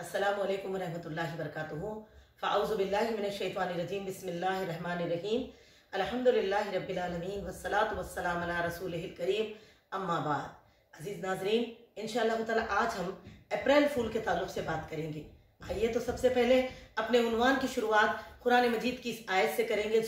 अस्सलामु अलैकुम रहमतुल्लाहि वबरकातुहू। फ़अऊज़ु बिल्लाहि मिनश शैतानिर रजीम। बिस्मिल्लाहिर रहमानिर रहीम। अल्हम्दुलिल्लाहि रब्बिल आलमीन वस्सलातु वस्सलामु अला रसूलिहिल करीम। अम्मा बाद। अजीज नाज़रीन, इंशाअल्लाह ताला आज हम अप्रैल फूल के ताल्लुक से बात करेंगे। आइए तो सबसे पहले अपने उन्वान की शुरुआत कुरान मजीद की इस आयत से करेंगे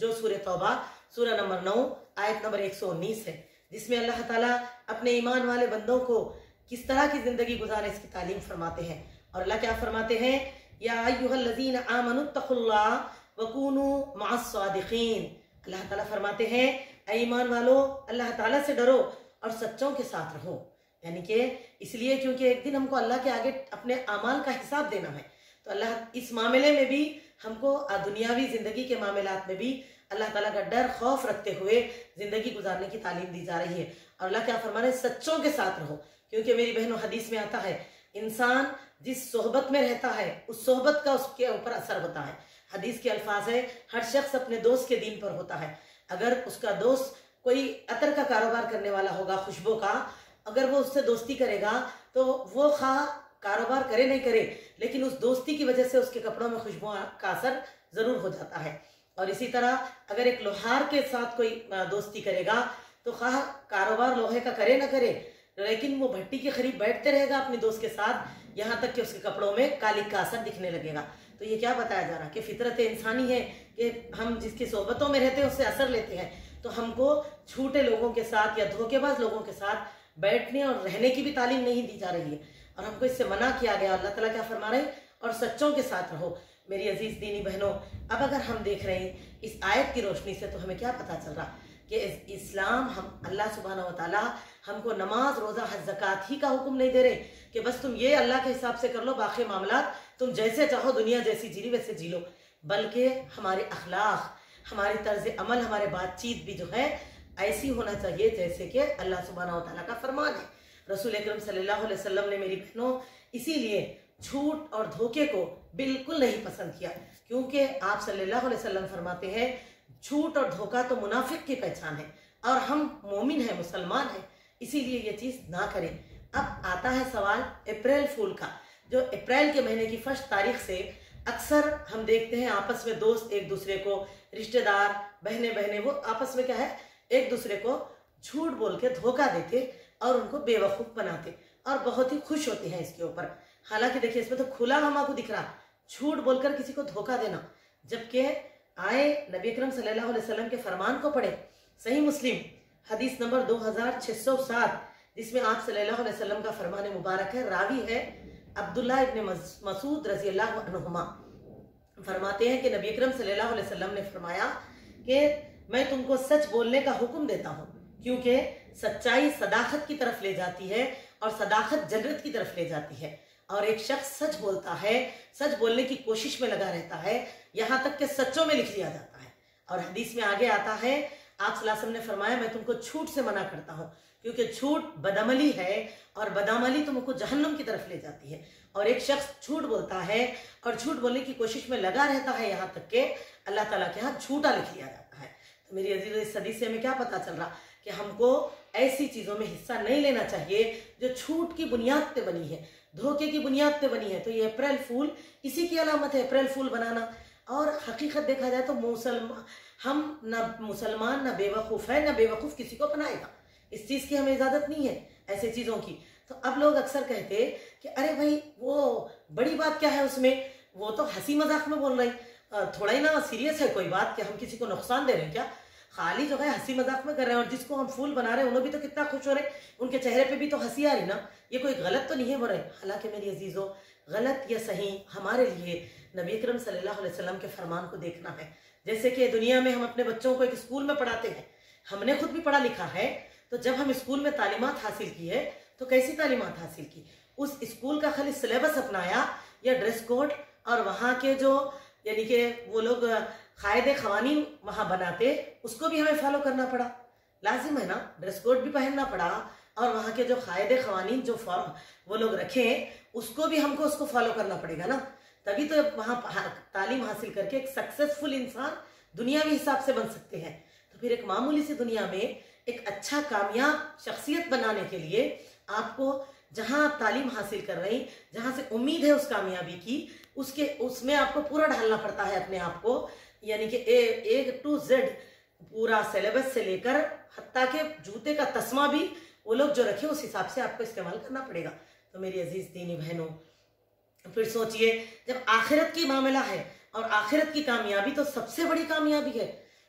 जो सूरह तौबा सूरह नंबर 9 आयत नंबर 119 है, जिसमें अल्लाह ताला अपने ईमान वाले बंदों को किस तरह की जिंदगी गुजारने इसकी तालीम फरमाते हैं। और अल्लाह क्या फरमाते हैं, या अय्युहल्लज़ीना आमनुत्तक़ुल्लाह वकूनू मअस्सादिक़ीन। अल्लाह ताला फरमाते हैं, ऐ ईमान वालो, अल्लाह ताला से डरो और सच्चों के साथ रहो। यानी कि इसलिए क्योंकि एक दिन हमको अल्लाह के आगे अपने अमाल का हिसाब देना है। तो अल्लाह इस मामले में भी हमको दुनियावी जिंदगी के मामलात में भी अल्लाह ताला का डर खौफ रखते हुए जिंदगी गुजारने की तालीम दी जा रही है। और अल्लाह क्या फरमा रहे हैं, सच्चों के साथ रहो। क्योंकि मेरी बहनों, हदीस में आता है, इंसान जिस सोहबत में रहता है उस सोहबत का उसके ऊपर असर होता है। हदीस के अल्फाज है, हर शख्स अपने दोस्त के दीन पर होता है। अगर उसका दोस्त कोई अतर का कारोबार करने वाला होगा, खुशबू का, अगर वो उससे दोस्ती करेगा तो वो खा कारोबार करे नहीं करे, लेकिन उस दोस्ती की वजह से उसके कपड़ों में खुशबू का असर जरूर हो जाता है। और इसी तरह अगर एक लोहार के साथ कोई दोस्ती करेगा तो खा कारोबार लोहे का करे ना करे, लेकिन वो भट्टी के करीब बैठते रहेगा अपने दोस्त के साथ, यहाँ तक कि उसके कपड़ों में कालिक का असर दिखने लगेगा। तो ये क्या बताया जा रहा कि फितरत इंसानी है कि हम जिसकी सोहबतों में रहते हैं उससे असर लेते हैं। तो हमको झूठे लोगों के साथ या धोखेबाज लोगों के साथ बैठने और रहने की भी तालीम नहीं दी जा रही है, और हमको इससे मना किया गया। अल्लाह ताला क्या फरमा रहे हैं, और सच्चों के साथ रहो। मेरी अजीज दीनी बहनों, अब अगर हम देख रहे हैं इस आयत की रोशनी से, तो हमें क्या पता चल रहा कि इस्लाम, हम अल्लाह सुब्हानहू व तआला हमको नमाज रोज़ा हज ज़कात ही का हुक्म नहीं दे रहे कि बस तुम ये अल्लाह के हिसाब से कर लो, बाकी मामलात तुम जैसे चाहो दुनिया जैसी जी वैसे जी लो। बल्कि हमारे अखलाक, हमारी तर्ज अमल, हमारे बातचीत भी जो है ऐसी होना चाहिए जैसे कि अल्लाह सुब्हानहू व तआला का फरमान है। रसूल अकरम सल्लल्लाहु अलैहि वसल्लम ने, मेरी बहनों, इसीलिए झूठ और धोखे को बिल्कुल नहीं पसंद किया, क्योंकि आप सल्लल्लाहु अलैहि वसल्लम फरमाते हैं, झूठ और धोखा तो मुनाफिक की पहचान है और हम मोमिन हैं, मुसलमान हैं, इसीलिए ये चीज ना करें। अब आता है सवाल अप्रैल फूल का। जो अप्रैल के महीने की फर्स्ट तारीख से अक्सर हम देखते हैं आपस में दोस्त एक दूसरे को, रिश्तेदार, बहने वो आपस में क्या है, एक दूसरे को झूठ बोल के धोखा देते और उनको बेवकूफ बनाते और बहुत ही खुश होते हैं इसके ऊपर। हालांकि देखिए, इसमें तो खुला हमको दिख रहा झूठ बोलकर किसी को धोखा देना। जबकि आए नबी अकरम सल्लल्लाहु अलैहि वसल्लम के फरमान को पढ़े, सही मुस्लिम हदीस नंबर 2607, जिसमें आप सल्लल्लाहु अलैहि वसल्लम का फरमान मुबारक है, रावी है अब्दुल्ला इब्न मसूद रज़ी अल्लाहु अन्हुमा, फरमाते हैं कि नबी अकरम सल्लल्लाहु अलैहि वसल्लम ने फरमाया कि मैं तुमको सच बोलने का हुक्म देता हूँ, क्योंकि सच्चाई सदाकत की तरफ ले जाती है और सदाकत जन्नत की तरफ ले जाती है। और एक शख्स सच बोलता है, सच बोलने की कोशिश में लगा रहता है, यहाँ तक कि सच्चों में लिख लिया जाता है। और हदीस में आगे आता है, आप सल्लल्लाहु अलैहि वसल्लम ने फरमाया, मैं तुमको झूठ से मना करता हूँ, क्योंकि झूठ बदअमली है और बदअमली तुमको जहन्नम की तरफ ले जाती है। और एक शख्स झूठ बोलता है और झूठ बोलने की कोशिश में लगा रहता है, यहाँ तक कि अल्लाह ताला के यहाँ झूठा लिख लिया जाता है। तो मेरी अजीज, इस हदीस से हमें क्या पता चल रहा कि हमको ऐसी चीजों में हिस्सा नहीं लेना चाहिए जो झूठ की बुनियाद पे बनी है, धोखे की बुनियाद पे बनी है। तो ये अप्रैल फूल इसी की अलामत है, अप्रैल फूल बनाना। और हकीकत देखा जाए तो हम ना मुसलमान ना बेवकूफ़ है, ना बेवकूफ़ किसी को बनाएगा। इस चीज़ की हमें इजाज़त नहीं है, ऐसे चीज़ों की। तो अब लोग अक्सर कहते कि अरे भाई, वो बड़ी बात क्या है उसमें, वो तो हंसी मजाक में बोल रही, थोड़ा ही ना सीरियस है कोई बात कि हम किसी को नुकसान दे रहे हैं क्या, खाली जो है हंसी मजाक में कर रहे हैं। और जिसको हम फूल बना रहे हैं उन्होंने भी तो कितना खुश हो रहे, उनके चेहरे पे भी तो हंसी आ रही ना, ये कोई गलत तो नहीं है बोल रहे। हालांकि मेरी अजीज़ों, गलत या सही हमारे लिए नबी अकरम सल्लल्लाहु अलैहि वसल्लम के फरमान को देखना है। जैसे कि दुनिया में हम अपने बच्चों को एक स्कूल में पढ़ाते हैं, हमने खुद भी पढ़ा लिखा है, तो जब हम स्कूल में तालीमात हासिल की है तो कैसी तालीमात हासिल की, उस स्कूल का खाली सिलेबस अपनाया या ड्रेस कोड, और वहाँ के जो यानी कि वो लोग कायदे क़वानीन वहाँ बनाते, उसको भी हमें फॉलो करना पड़ा, लाजिम है ना, ड्रेस कोड भी पहनना पड़ा, और वहाँ के जो कायदे क़वानीन जो वो लोग रखें उसको भी हमको उसको फॉलो करना पड़ेगा ना, तभी तो वहाँ तालीम हासिल करके एक सक्सेसफुल इंसान दुनियावी हिसाब से बन सकते हैं। तो फिर एक मामूली सी दुनिया में एक अच्छा कामयाब शख्सियत बनाने के लिए आपको जहां आप तालीम हासिल कर रही, जहां से उम्मीद है उस कामयाबी की, उसमें आपको पूरा ढालना पड़ता है अपने आप को, यानी कि ए टू जेड पूरा सिलेबस से लेकर हत्ता के जूते का तस्मा भी वो लोग जो रखे उस हिसाब से आपको इस्तेमाल करना पड़ेगा। तो मेरी अजीज दीनी बहनों, फिर सोचिए जब आखिरत की मामला है और आखिरत की कामयाबी तो सबसे बड़ी कामयाबी है,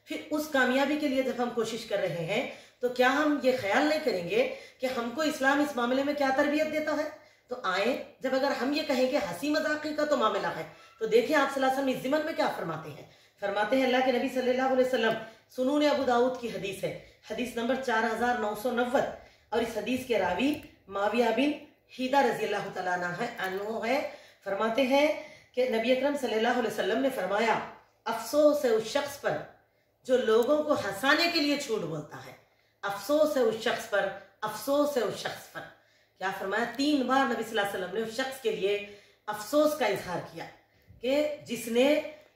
फिर उस कामयाबी के लिए जब हम कोशिश कर रहे हैं तो क्या हम ये ख्याल नहीं करेंगे कि हमको इस्लाम इस मामले में क्या तरबियत देता है? तो आए, जब अगर हम ये कहें कि हंसी मजाकी का तो मामला है, तो देखिए आप सल्लल्लाहु अलैहि वसल्लम इस ज़िमन में क्या फरमाते हैं। फरमाते हैं अल्लाह के नबी सल्लल्लाहु अलैहि वसल्लम, सुनून अबू दाऊद की हदीस है, हदीस नंबर 4990, और इस हदीस के रावी माविया बिन हीदा रजी अल्लाह तआला अन्हु है। फरमाते हैं कि नबी अकरम सल्लल्लाहु अलैहि वसल्लम ने फरमाया, अफसोस है उस शख्स पर जो लोगों को हंसाने के लिए झूठ बोलता है। अफसोस है उस शख्स पर, अफसोस है उस शख्स पर। क्या फरमाया? 3 बार नबी सल्लल्लाहु अलैहि वसल्लम ने उस शख्स के लिए अफसोस का इजहार किया कि जिसने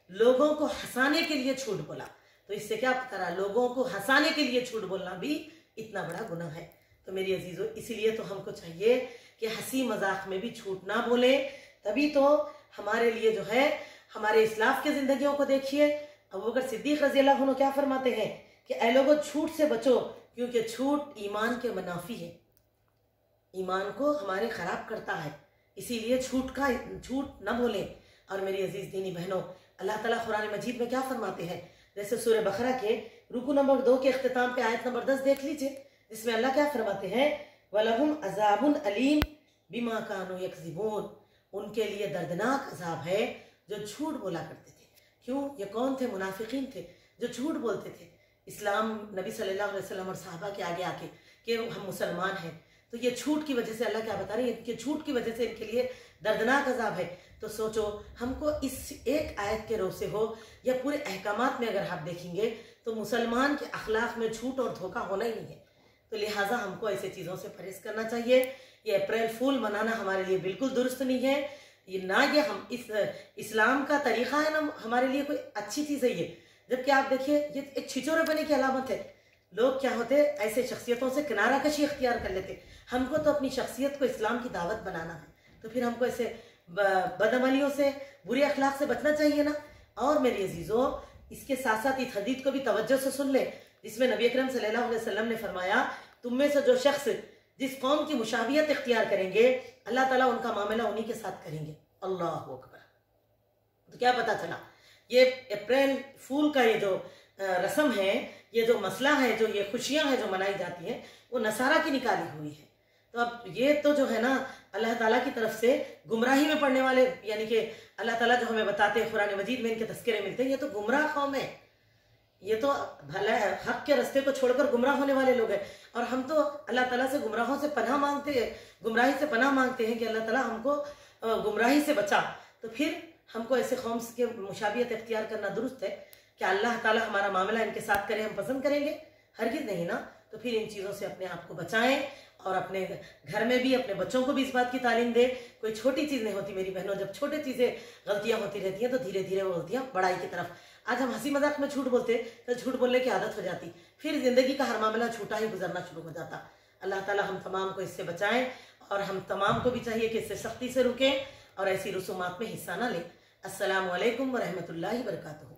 लोगों को हंसाने के लिए झूठ बोला। तो इससे क्या पता रहा, लोगों को हंसाने के लिए झूठ बोलना भी इतना बड़ा गुनाह है। तो मेरी अजीजों, इसीलिए तो हमको चाहिए कि हंसी मजाक में भी झूठ ना बोले, तभी तो हमारे लिए जो है, हमारे इस्लाफ की जिंदगियों को देखिए। अबू बकर सिद्दीक रजी अल्लाह अन्हु क्या फरमाते हैं कि ऐ लोगों, झूठ से बचो, क्योंकि झूठ ईमान के मुनाफी है, ईमान को हमारे खराब करता है, इसीलिए झूठ न बोलें। और मेरी अजीज दीनी बहनों, अल्लाह ताला कुरान मजीद में क्या फरमाते हैं, जैसे सूरह बकरा के रुकू नंबर 2 के इख्तिताम पे आयत नंबर 10 देख लीजिए, जिसमें अल्लाह क्या फरमाते हैं, वलहुम अज़ाबुन अलीम बिमा कानू यकज़िबून, उनके लिए दर्दनाक अजाब है जो झूठ बोला करते थे। क्यों? ये कौन थे? मुनाफिकीन थे जो झूठ बोलते थे इस्लाम, नबी सल्लल्लाहु अलैहि वसल्लम और सहाबा के आगे आके कि हम मुसलमान हैं। तो ये झूठ की वजह से अल्लाह क्या बता रही है कि झूठ की वजह से इनके लिए दर्दनाक अजाब है। तो सोचो, हमको इस एक आयत के रो से हो या पूरे अहकामात में अगर आप देखेंगे तो मुसलमान के अखलाक में झूठ और धोखा होना ही नहीं है। तो लिहाजा हमको ऐसे चीज़ों से परहेज करना चाहिए। ये अप्रैल फूल मनाना हमारे लिए बिल्कुल दुरुस्त नहीं है, ये ना, ये हम इस्लाम का तरीक़ा है ना हमारे लिए कोई अच्छी चीज़ है ये। जबकि आप देखिए, ये एक छिचोरे बने की अलामत है। लोग क्या होते, ऐसे शख्सियतों से किनारा कशी इख्तियार कर लेते। हमको तो अपनी शख्सियत को इस्लाम की दावत बनाना है, तो फिर हमको ऐसे बदअमलियों से, बुरे अखलाक से बचना चाहिए ना। और मेरी अजीज़ों, इसके साथ साथ इस हदीस को भी तवज्जो से सुन ले, जिसमें नबी अकरम सल्लल्लाहु अलैहि वसल्लम ने फरमाया, तुम में से जो शख्स जिस कौम की मुशाबियत इख्तियार करेंगे, अल्लाह ताला उनका मामला उन्हीं के साथ करेंगे। अल्लाहु अकबर। तो क्या पता चला, ये अप्रैल फूल का ये जो रस्म है, ये जो मसला है, जो ये खुशियां हैं जो मनाई जाती हैं, वो नसारा की निकाली हुई है। तो अब ये तो जो है ना, अल्लाह ताला की तरफ से गुमराही में पड़ने वाले, यानी कि अल्लाह ताला जो हमें बताते हैं कुरान मजीद में इनके तस्करे मिलते हैं, ये तो गुमराह कौम है, ये तो भला हक के रास्ते को छोड़कर गुमराह होने वाले लोग हैं। और हम तो अल्लाह ताला से गुमराहों से पनाह मांगते हैं, गुमराही से पनाह मांगते हैं कि अल्लाह ताला हमको गुमराही से बचा। तो फिर हमको ऐसे कौम के मुशाबियत इख्तियार करना दुरुस्त है? क्या अल्लाह ताला हमारा मामला इनके साथ करे हम पसंद करेंगे? हरगिज़ नहीं ना। तो फिर इन चीज़ों से अपने आप को बचाएं और अपने घर में भी अपने बच्चों को भी इस बात की तालीम दे। कोई छोटी चीज़ नहीं होती मेरी बहनों, जब छोटी चीज़ें गलतियां होती रहती हैं तो धीरे धीरे वो गलतियां बड़ाई की तरफ। आज हम हंसी मजाक में झूठ बोलते तो झूठ बोलने की आदत हो जाती, फिर जिंदगी का हर मामला झूठा ही गुजरना शुरू हो जाता। अल्लाह ताला हम तमाम को इससे बचाएं और हम तमाम को भी चाहिए कि इससे सख्ती से रुकें और ऐसी रसूमात में हिस्सा ना लें। अस्सलामु अलैकुम व रहमतुल्लाहि व बरकातुहू।